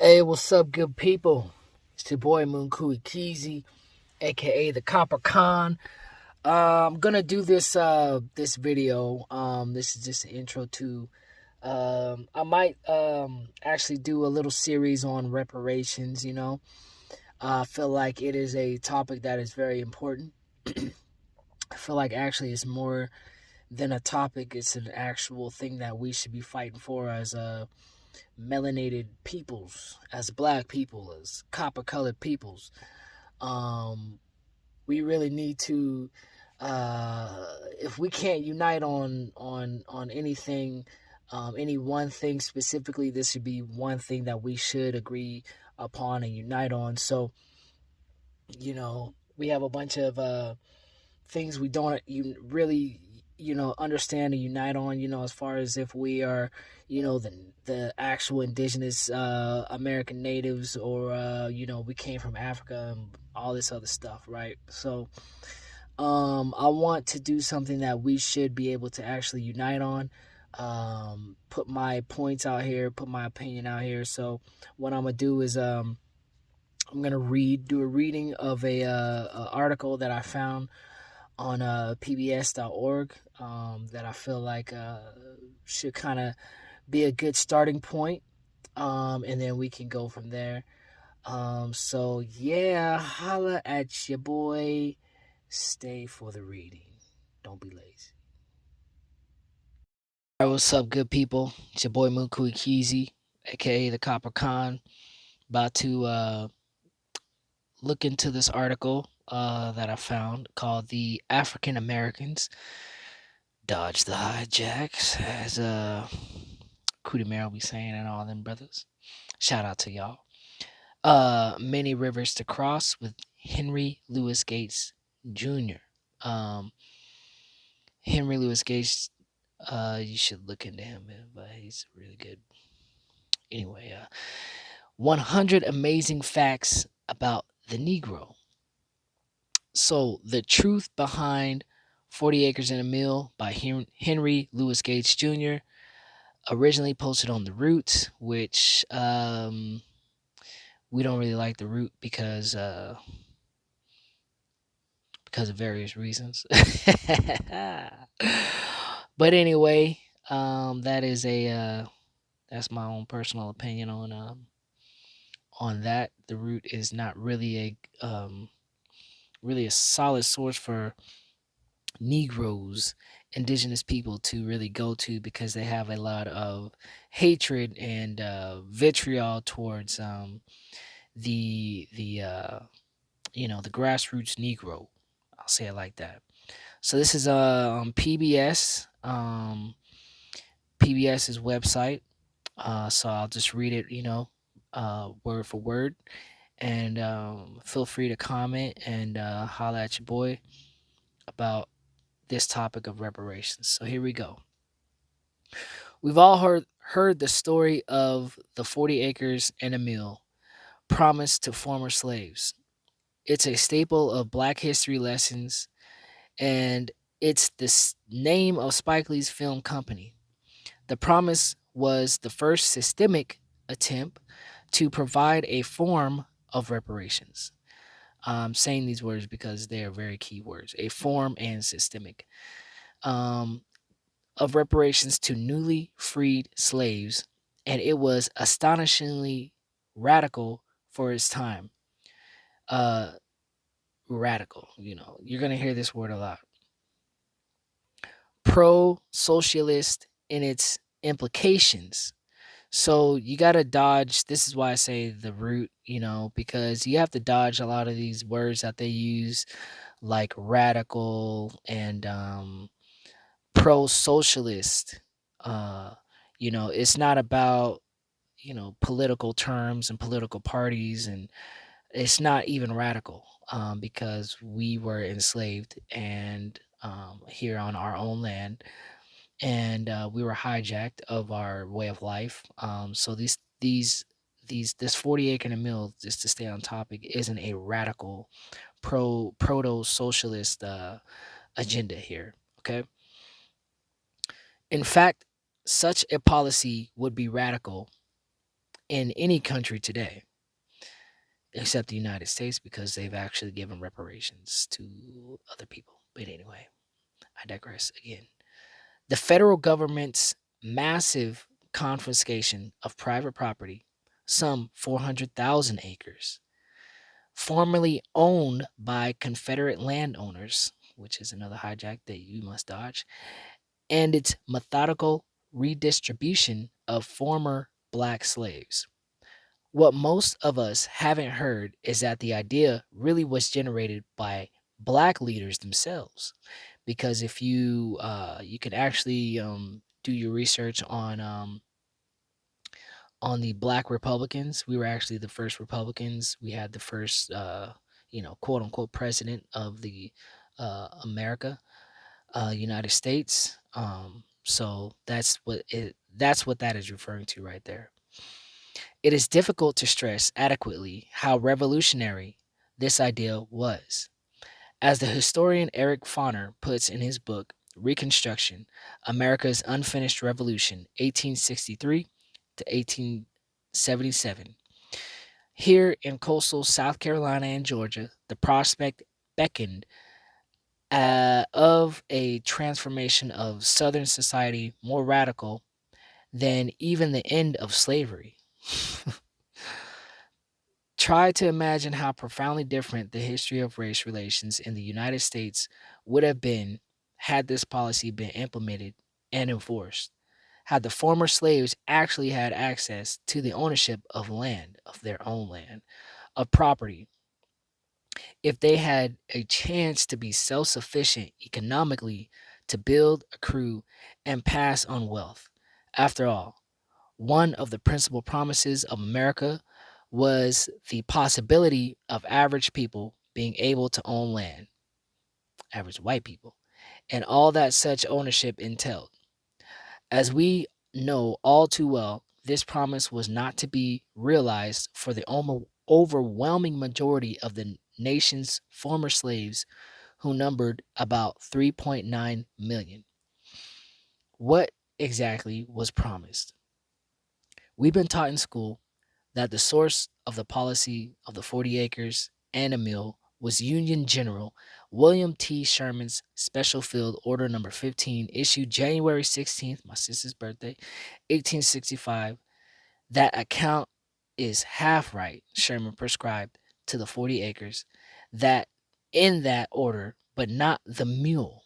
Hey, what's up, good people? It's your boy Munkuikizi, aka the Copper Con. I'm gonna do this video. This is just an intro to. I might actually do a little series on reparations. I feel like it is a topic that is very important. I feel like actually it's more than a topic; it's an actual thing that we should be fighting for as melanated peoples, as black people, as copper colored peoples. Um, we really need to, if we can't unite on anything, any one thing specifically, this should be one thing that we should agree upon and unite on. So, we have a bunch of things we don't really understand and unite on, as far as if we are the actual indigenous American natives, or we came from Africa and all this other stuff, right? So I want to do something that we should be able to actually unite on, put my points out here, put my opinion out here. So what I'm gonna do is I'm gonna do a reading of a article that I found on pbs.org, that I feel like should kind of be a good starting point, and then we can go from there. So yeah, holla at your boy. Stay for the reading. Don't be lazy. All right, what's up, good people? It's your boy Munkuikizi, aka the Copper Con. About to look into this article that I found called "The African Americans Dodge the Hijacks," as Kudimero be saying, and all them brothers. Shout out to y'all. Many rivers to cross with Henry Louis Gates Jr. Henry Louis Gates, you should look into him, but he's really good. Anyway, 100 amazing facts about the Negro. So, the truth behind 40 Acres and a Mill by Henry Louis Gates Jr., originally posted on The Root, which we don't really like The Root because of various reasons. But anyway, that is that's my own personal opinion on that. The Root is not really a solid source for Negroes, indigenous people, to really go to, because they have a lot of hatred and vitriol towards the grassroots Negro. I'll say it like that. So this is on PBS, PBS's website. So I'll just read it, word for word, and feel free to comment and holla at your boy about this topic of reparations. So here we go. We've all heard the story of the 40 acres and a mill promised to former slaves. It's a staple of Black history lessons, and it's the name of Spike Lee's film company. The promise was the first systemic attempt to provide a form of reparations. I'm saying these words because they are very key words: a form and systemic, of reparations to newly freed slaves, and it was astonishingly radical for its time. Radical, you're going to hear this word a lot. Pro-socialist in its implications. So you got to dodge. This is why I say The Root, because you have to dodge a lot of these words that they use, like radical and pro-socialist. It's not about political terms and political parties, and it's not even radical, because we were enslaved and here on our own land, and we were hijacked of our way of life. So this 40 acre and a mill, just to stay on topic, isn't a radical proto-socialist agenda here. Okay. In fact, such a policy would be radical in any country today, except the United States, because they've actually given reparations to other people. But anyway, I digress again. The federal government's massive confiscation of private property, some 400,000 acres, formerly owned by Confederate landowners, which is another hijack that you must dodge, and its methodical redistribution of former black slaves. What most of us haven't heard is that the idea really was generated by black leaders themselves. Because if you can actually do your research on the black Republicans. We were actually the first Republicans. We had the first quote unquote president of the America, United States. So that's what that is referring to right there. It is difficult to stress adequately how revolutionary this idea was. As the historian Eric Foner puts in his book, Reconstruction America's Unfinished Revolution, 1863 to 1877, here in coastal South Carolina and Georgia, the prospect beckoned of a transformation of Southern society more radical than even the end of slavery. Try to imagine how profoundly different the history of race relations in the United States would have been had this policy been implemented and enforced. Had the former slaves actually had access to the ownership of land, of their own land, of property, if they had a chance to be self sufficient economically, to build, accrue, and pass on wealth. After all, one of the principal promises of America was the possibility of average people being able to own land, average white people, and all that such ownership entailed. As we know all too well, this promise was not to be realized for the overwhelming majority of the nation's former slaves, who numbered about 3.9 million. What exactly was promised? We've been taught in school that the source of the policy of the 40 acres and a mule was Union General William T. Sherman's Special Field Order Number 15, issued January 16th, my sister's birthday, 1865. That account is half right, Sherman prescribed to the 40 acres, that in that order, but not the mule.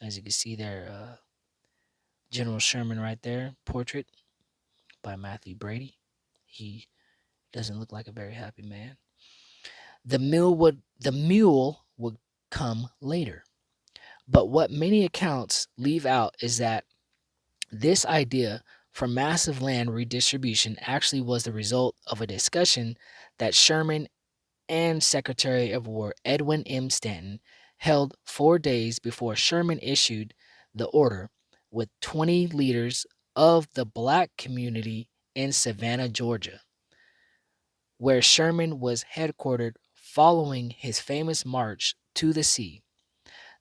As you can see there, General Sherman right there, portrait by Matthew Brady. He doesn't look like a very happy man. The mule would come later. But what many accounts leave out is that this idea for massive land redistribution actually was the result of a discussion that Sherman and Secretary of War Edwin M. Stanton held 4 days before Sherman issued the order, with 20 leaders of the black community in Savannah, Georgia, where Sherman was headquartered following his famous march to the sea.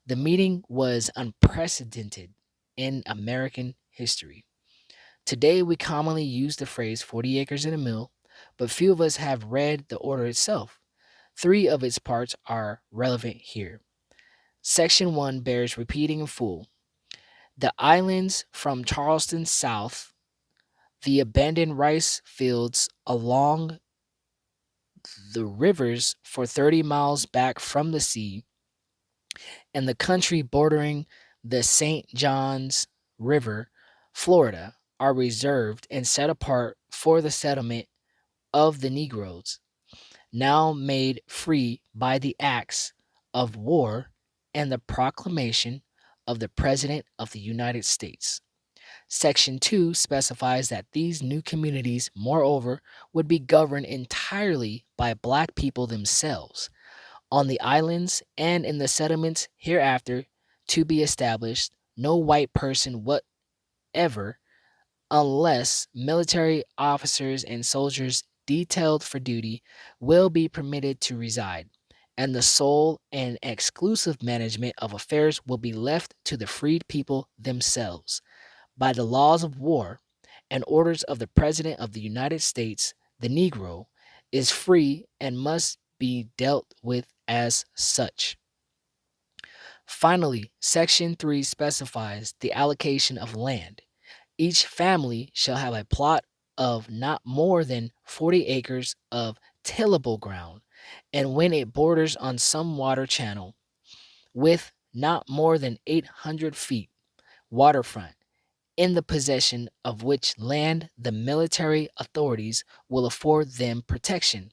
The meeting was unprecedented in American history. Today, we commonly use the phrase 40 acres and a mule, but few of us have read the order itself. 3 of its parts are relevant here. Section 1 bears repeating in full. The islands from Charleston south, the abandoned rice fields along the rivers for 30 miles back from the sea, and the country bordering the St. Johns River, Florida, are reserved and set apart for the settlement of the Negroes, now made free by the acts of war and the proclamation of the President of the United States. Section 2 specifies that these new communities, moreover, would be governed entirely by black people themselves. On the islands and in the settlements hereafter to be established, no white person whatever, unless military officers and soldiers detailed for duty, will be permitted to reside, and the sole and exclusive management of affairs will be left to the freed people themselves. By the laws of war and orders of the President of the United States, the Negro is free and must be dealt with as such. Finally, Section 3 specifies the allocation of land. Each family shall have a plot of not more than 40 acres of tillable ground, and when it borders on some water channel, with not more than 800 feet waterfront, in the possession of which land the military authorities will afford them protection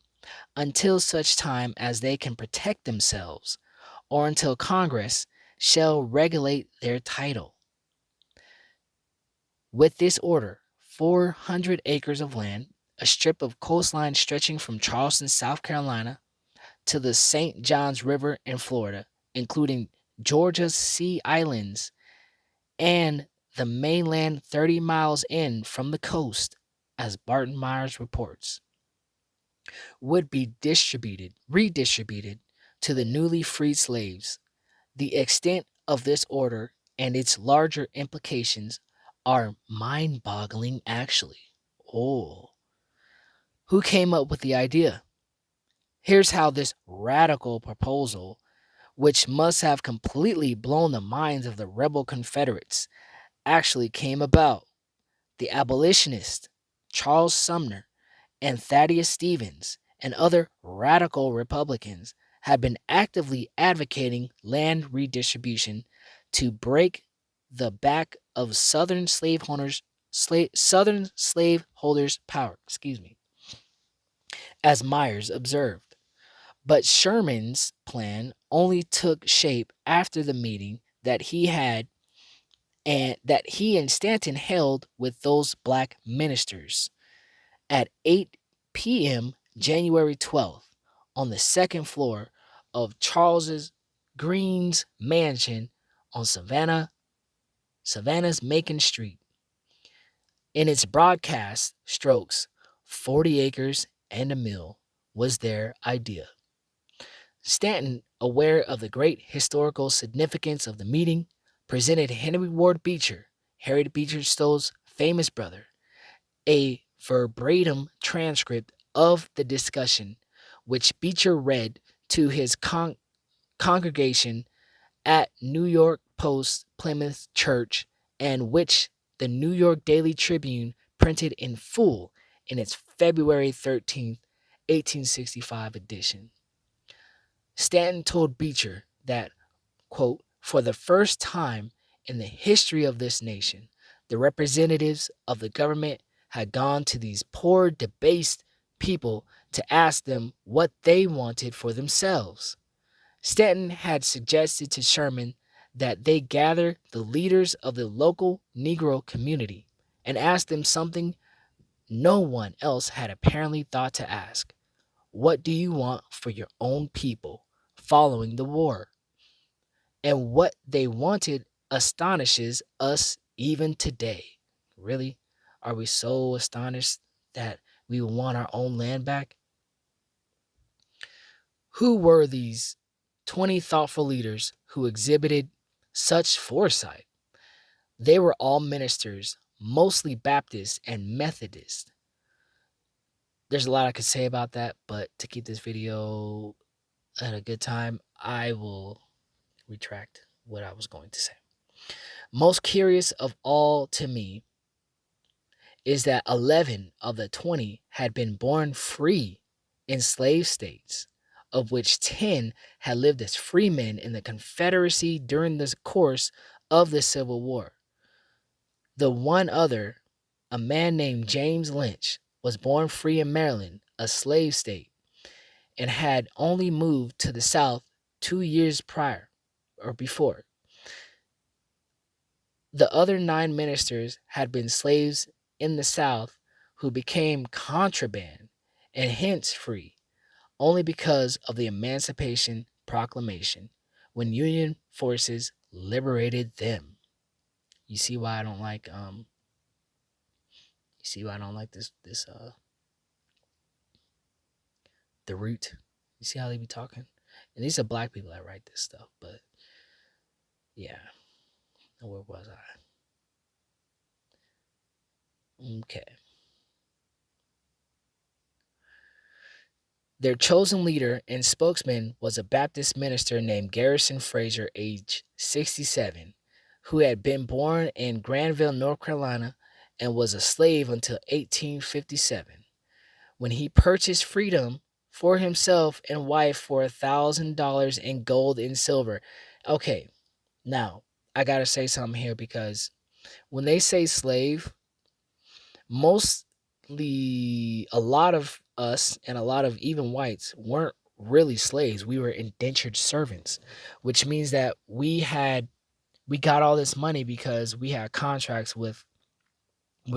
until such time as they can protect themselves, or until Congress shall regulate their title. With this order, 400 acres of land, a strip of coastline stretching from Charleston, South Carolina, to the St. Johns River in Florida, including Georgia's Sea Islands and the mainland 30 miles in from the coast, as Barton Myers reports, would be redistributed to the newly freed slaves. The extent of this order and its larger implications are mind-boggling, actually. Oh, who came up with the idea? Here's how this radical proposal, which must have completely blown the minds of the rebel Confederates, actually came about. The abolitionists, Charles Sumner and Thaddeus Stevens, and other radical Republicans had been actively advocating land redistribution to break the back of Southern slaveholders' power, as Myers observed. But Sherman's plan only took shape after the meeting that he and Stanton held with those black ministers at 8 p.m. January 12th on the second floor of Charles Green's mansion on Savannah's Macon Street. In its broadcast strokes, 40 acres and a mill was their idea. Stanton, aware of the great historical significance of the meeting, presented Henry Ward Beecher, Harriet Beecher Stowe's famous brother, a verbatim transcript of the discussion, which Beecher read to his congregation at New York Post Plymouth Church, and which the New York Daily Tribune printed in full in its February 13th, 1865 edition. Stanton told Beecher that, quote, for the first time in the history of this nation, the representatives of the government had gone to these poor, debased people to ask them what they wanted for themselves. Stanton had suggested to Sherman that they gather the leaders of the local Negro community and ask them something no one else had apparently thought to ask. What do you want for your own people following the war? And what they wanted astonishes us even today. Really? Are we so astonished that we want our own land back? Who were these 20 thoughtful leaders who exhibited such foresight? They were all ministers, mostly Baptist and Methodist. There's a lot I could say about that, but to keep this video at a good time, I will retract what I was going to say. Most curious of all to me is that 11 of the 20 had been born free in slave states, of which 10 had lived as free men in the Confederacy during the course of the Civil War. The one other, a man named James Lynch, was born free in Maryland, a slave state, and had only moved to the South 2 years before. The other 9 ministers had been slaves in the South who became contraband and hence free only because of the Emancipation Proclamation when Union forces liberated them. You see why I don't like this the root. You see how they be talking? And these are black people that write this stuff, but yeah. Where was I? Okay. Their chosen leader and spokesman was a Baptist minister named Garrison Fraser, age 67, who had been born in Granville, North Carolina, and was a slave until 1857, when he purchased freedom for himself and wife for $1,000 in gold and silver. Okay, now I gotta say something here, because when they say slave, mostly a lot of us and a lot of even whites weren't really slaves. We were indentured servants, which means that we got all this money because we had contracts with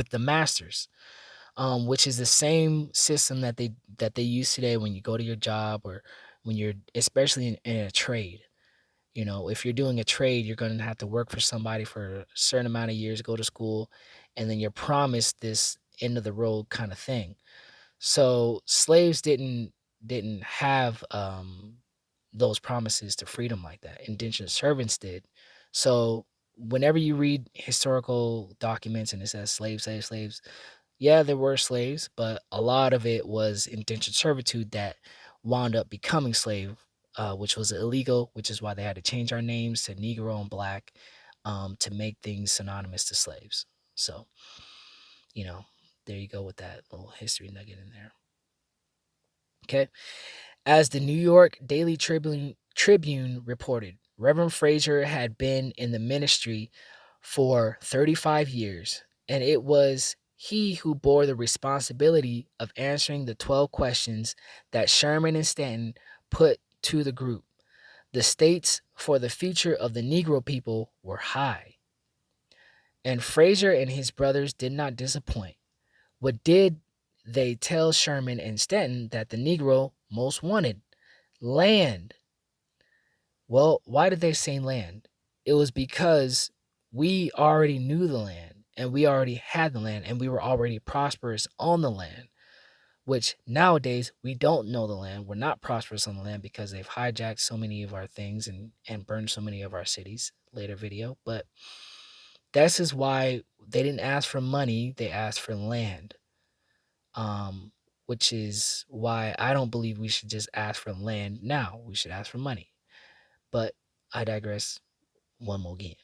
the masters, which is the same system that they use today when you go to your job, or when you're, especially in a trade. If you're doing a trade, you're going to have to work for somebody for a certain amount of years, go to school, and then you're promised this end of the road kind of thing. So slaves didn't have those promises to freedom like that. Indentured servants did. So whenever you read historical documents and it says slaves, slaves, slaves, yeah, there were slaves, but a lot of it was indentured servitude that wound up becoming slave, which was illegal, which is why they had to change our names to Negro and Black, to make things synonymous to slaves. So, you know, there you go with that little history nugget in there. Okay. As the New York Daily Tribune reported, Reverend Fraser had been in the ministry for 35 years, and it was he who bore the responsibility of answering the 12 questions that Sherman and Stanton put to the group. The stakes for the future of the Negro people were high, and Fraser and his brothers did not disappoint. What did they tell Sherman and Stanton that the Negro most wanted? Land. Well, why did they say land? It was because we already knew the land, and we already had the land, and we were already prosperous on the land, which nowadays we don't know the land. We're not prosperous on the land because they've hijacked so many of our things and burned so many of our cities. Later video. But this is why they didn't ask for money, they asked for land. Which is why I don't believe we should just ask for land now. We should ask for money. But I digress one more again.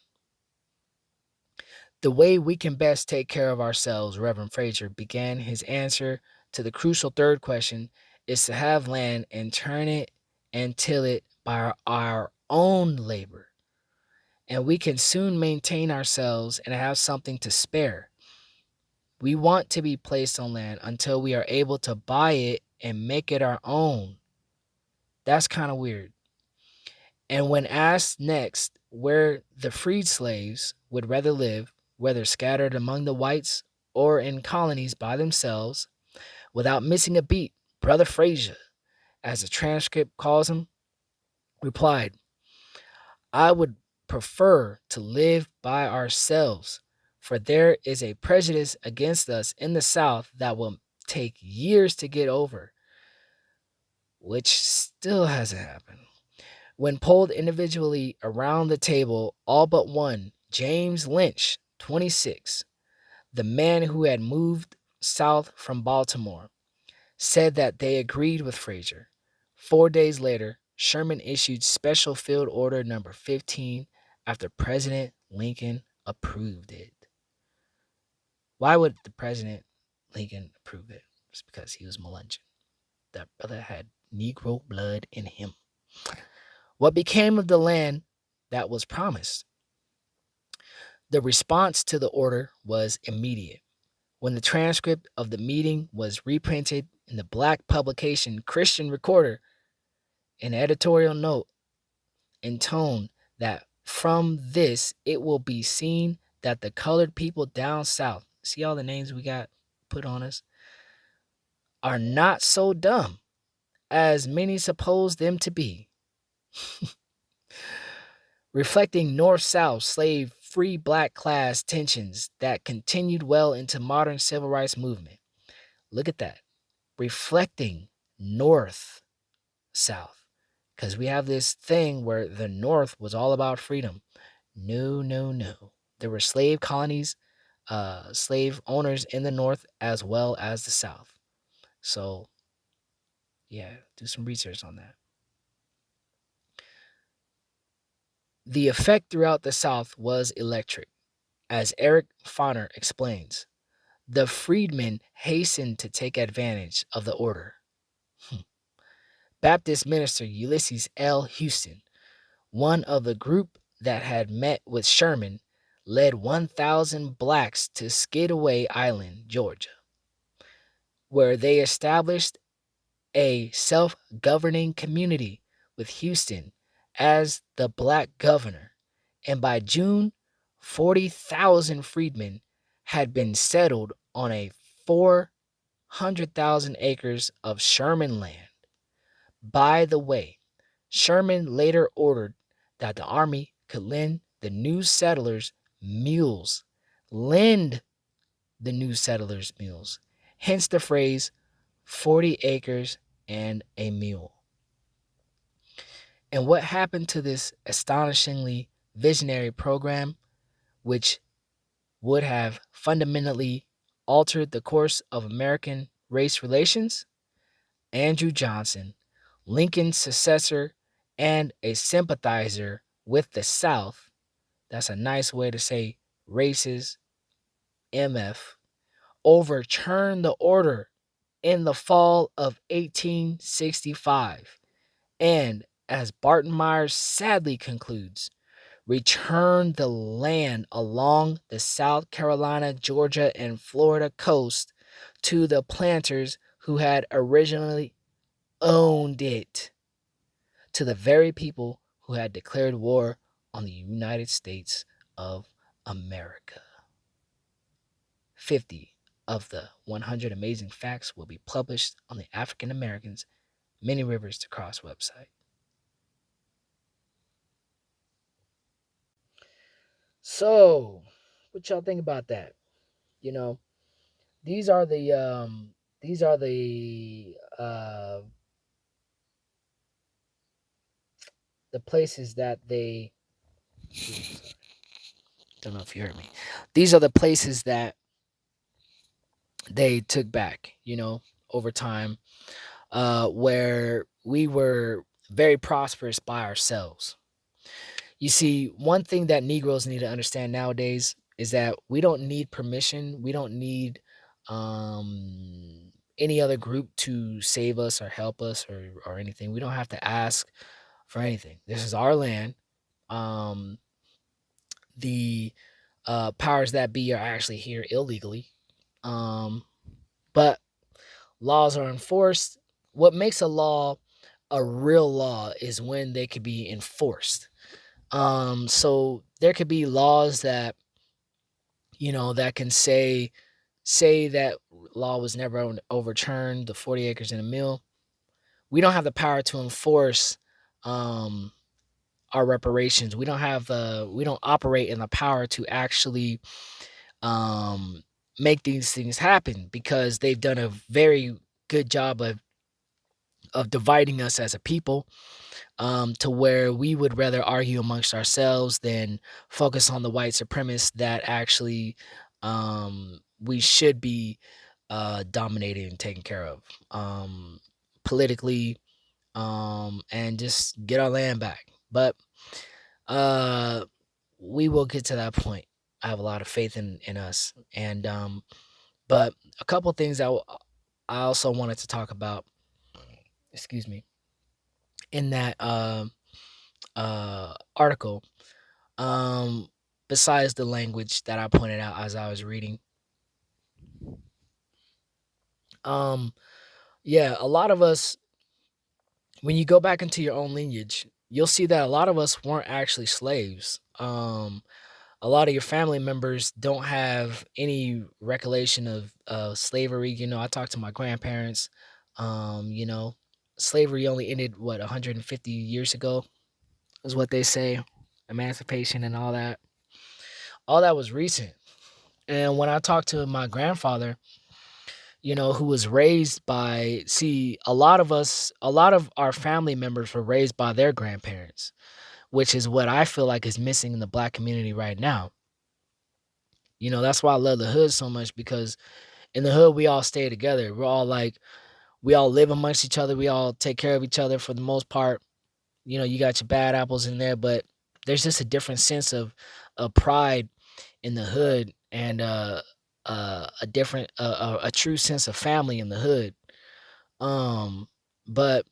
The way we can best take care of ourselves, Reverend Fraser began his answer to the crucial third question, is to have land and turn it and till it by our own labor. And we can soon maintain ourselves and have something to spare. We want to be placed on land until we are able to buy it and make it our own. That's kind of weird. And when asked next where the freed slaves would rather live, whether scattered among the whites or in colonies by themselves, without missing a beat, Brother Fraser, as the transcript calls him, replied, I would prefer to live by ourselves, for there is a prejudice against us in the South that will take years to get over, which still hasn't happened. When polled individually around the table, all but one, James Lynch, 26, the man who had moved south from Baltimore, said that they agreed with Fraser. 4 days later, Sherman issued Special Field Order Number 15 after President Lincoln approved it. Why would the President Lincoln approve it? It's because he was Melungeon. That brother had Negro blood in him. What became of the land that was promised? The response to the order was immediate. When the transcript of the meeting was reprinted in the black publication Christian Recorder, an editorial note intoned that from this it will be seen that the colored people down south, see all the names we got put on us, are not so dumb as many suppose them to be. Reflecting North-South slave free black class tensions that continued well into modern civil rights movement. Look at that. Reflecting North-South. Because we have this thing where the North was all about freedom. No, no, no. There were slave colonies slave owners in the North as well as the South. So, yeah, do some research on that. The effect throughout the South was electric. As Eric Fonner explains, the freedmen hastened to take advantage of the order. Baptist minister Ulysses L. Houston, one of the group that had met with Sherman, led 1,000 blacks to Skidaway Island, Georgia, where they established a self-governing community with Houston as the black governor. And by June, 40,000 freedmen had been settled on a 400,000 acres of Sherman land. By the way, Sherman later ordered that the army could lend the new settlers mules. Lend the new settlers mules. Hence the phrase 40 acres and a mule. And what happened to this astonishingly visionary program, which would have fundamentally altered the course of American race relations? Andrew Johnson, Lincoln's successor and a sympathizer with the South, that's a nice way to say racist MF, overturned the order in the fall of 1865 and, as Barton Myers sadly concludes, returned the land along the South Carolina, Georgia, and Florida coast to the planters who had originally owned it, to the very people who had declared war on the United States of America. 50 of the 100 amazing facts will be published on the African Americans Many Rivers to Cross website. So, what y'all think about that? You know, these are the places that they, don't know if you heard me. These are the places that they took back, over time, where we were very prosperous by ourselves. You see, one thing that Negroes need to understand nowadays is that we don't need permission. We don't need any other group to save us or help us or anything. We don't have to ask for anything. This is our land. The powers that be are actually here illegally. But laws are enforced. What makes a law a real law is when they could be enforced. So there could be laws that, that can say that law was never overturned, the 40 acres and a mule. We don't have the power to enforce our reparations. We don't operate in the power to actually make these things happen, because they've done a very good job of dividing us as a people, to where we would rather argue amongst ourselves than focus on the white supremacists that actually we should be dominated and taken care of politically, and just get our land back. But we will get to that point. I have a lot of faith in us. And but a couple things that I also wanted to talk about, excuse me, in that article, besides the language that I pointed out as I was reading. Yeah, a lot of us, when you go back into your own lineage, you'll see that a lot of us weren't actually slaves. A lot of your family members don't have any recollection of slavery. I talked to my grandparents. Slavery only ended 150 years ago, is what they say. Emancipation and all that. All that was recent. And when I talked to my grandfather, who was raised by, a lot of our family members were raised by their grandparents, which is what I feel like is missing in the black community right now. That's why I love the hood so much, because in the hood we all stay together. We all live amongst each other. We all take care of each other for the most part. You got your bad apples in there, but there's just a different sense of pride in the hood, and a different a true sense of family in the hood. But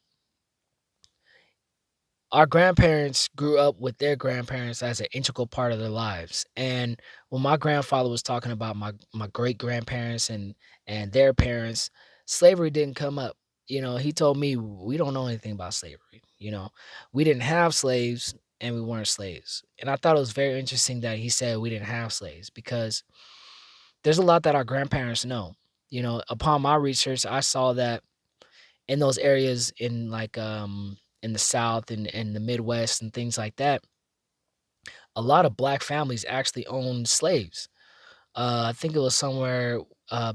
our grandparents grew up with their grandparents as an integral part of their lives. And when my grandfather was talking about my great grandparents and their parents, slavery didn't come up. He told me we don't know anything about slavery. We didn't have slaves and we weren't slaves. And I thought it was very interesting that he said we didn't have slaves, because there's a lot that our grandparents know. Upon my research, I saw that in those areas, in the South and the Midwest and things like that, a lot of black families actually owned slaves. I think it was somewhere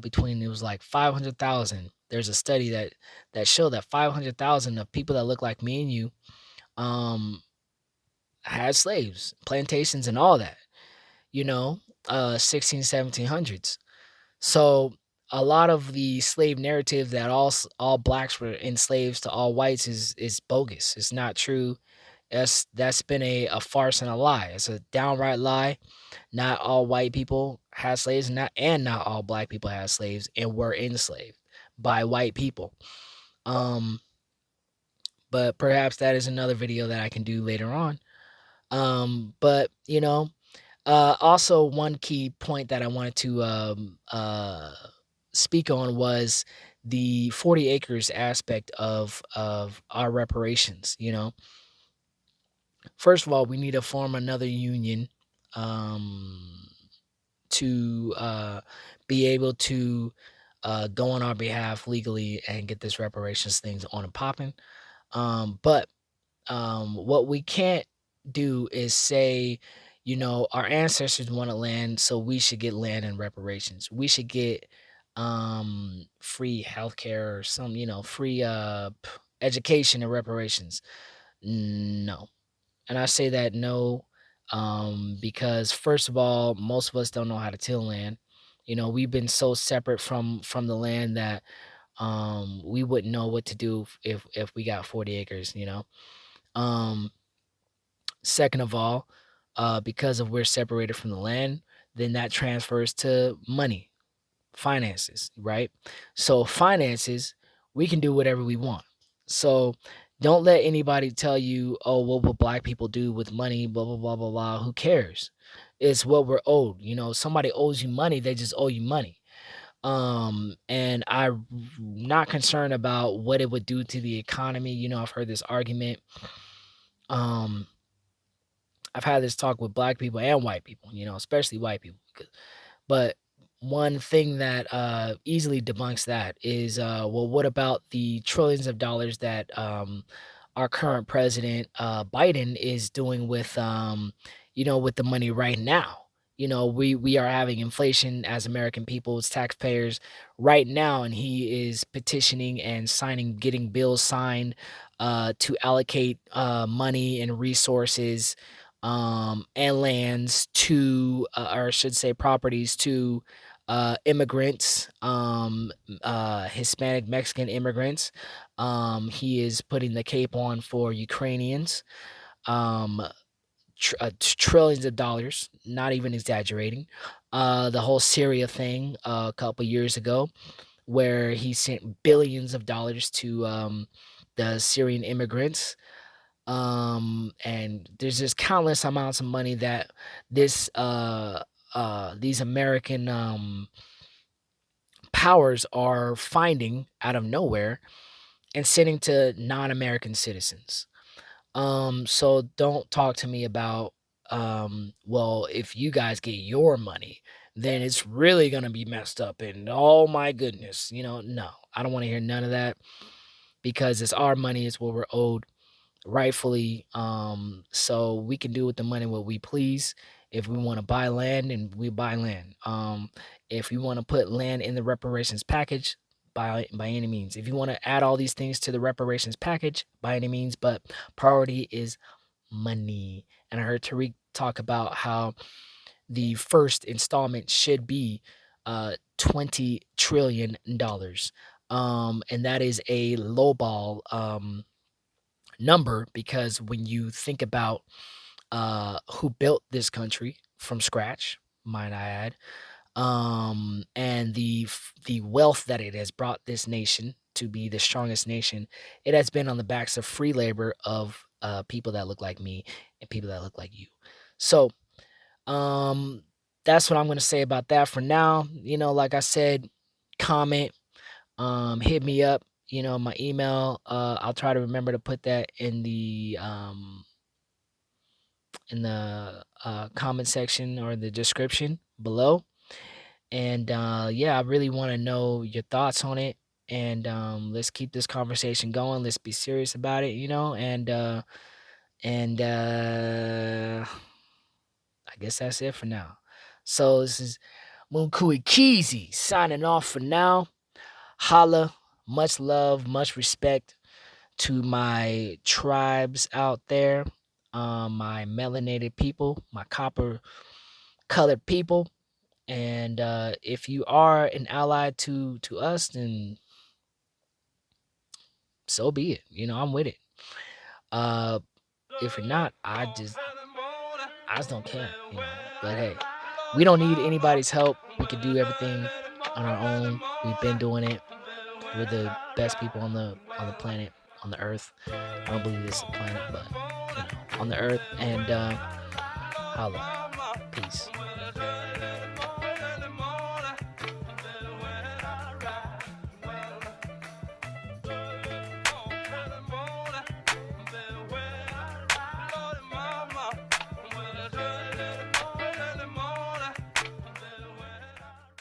between, it was like 500,000. There's a study that showed that 500,000 of people that look like me and you um had slaves, plantations and all that, you know, 16, 1700s. So a lot of the slave narrative that all blacks were enslaved to all whites is bogus. It's not true. That's been a farce and a lie. It's a downright lie. Not all white people had slaves, not all black people had slaves and were enslaved by white people. Um, but perhaps that is another video that I can do later on. But also one key point that I wanted to speak on was the 40 acres aspect of our reparations. First of all, we need to form another union to be able to go on our behalf legally and get this reparations things on and popping. But what we can't do is say, our ancestors wanted land, so we should get land and reparations. We should get free healthcare, or some, free education and reparations. No. And I say that no, because first of all, most of us don't know how to till land. We've been so separate from the land that we wouldn't know what to do if we got 40 acres. Um, Second of all, because of we're separated from the land, then that transfers to money, finances, right? So finances, we can do whatever we want. So don't let anybody tell you, oh, what will black people do with money, blah, blah, blah, blah, blah. Who cares? It's what we're owed. Somebody owes you money, they just owe you money. And I'm not concerned about what it would do to the economy. I've heard this argument. Um, I've had this talk with black people and white people, especially white people. But one thing that easily debunks that is, well, what about the trillions of dollars that our current president Biden is doing with the money right now? We are having inflation as American people, as taxpayers right now, and he is petitioning and signing, getting bills signed to allocate money and resources and lands to, or I should say, properties to immigrants, Hispanic, Mexican immigrants. He is putting the cape on for Ukrainians. Um, Trillions of dollars, not even exaggerating. The whole Syria thing a couple years ago, where he sent billions of dollars to the Syrian immigrants. And there's just countless amounts of money that these American powers are finding out of nowhere and sending to non-American citizens. So don't talk to me about, well, if you guys get your money, then it's really gonna be messed up and oh my goodness, no, I don't want to hear none of that, because it's our money, it's what we're owed rightfully. So we can do with the money what we please. If we want to buy land, and we buy land. If we want to put land in the reparations package, by any means. If you want to add all these things to the reparations package, by any means. But priority is money. And I heard Tariq talk about how the first installment should be $20 trillion. And that is a lowball number, because when you think about who built this country from scratch, might I add, and the wealth that it has brought this nation to be the strongest nation, it has been on the backs of free labor of people that look like me and people that look like you. So that's what I'm gonna say about that for now. Like I said, comment, hit me up. My email. I'll try to remember to put that in the comment section or the description below. And yeah, I really want to know your thoughts on it. And let's keep this conversation going. Let's be serious about it, and I guess that's it for now. So this is Munkuikizi signing off for now. Holla, much love, much respect to my tribes out there, my melanated people, my copper colored people. And if you are an ally to us, then so be it. I'm with it. If you're not, I just don't care. But hey, we don't need anybody's help. We can do everything on our own. We've been doing it. We're the best people on the planet, on the earth. I don't believe this is a planet, but on the earth. And holla, peace.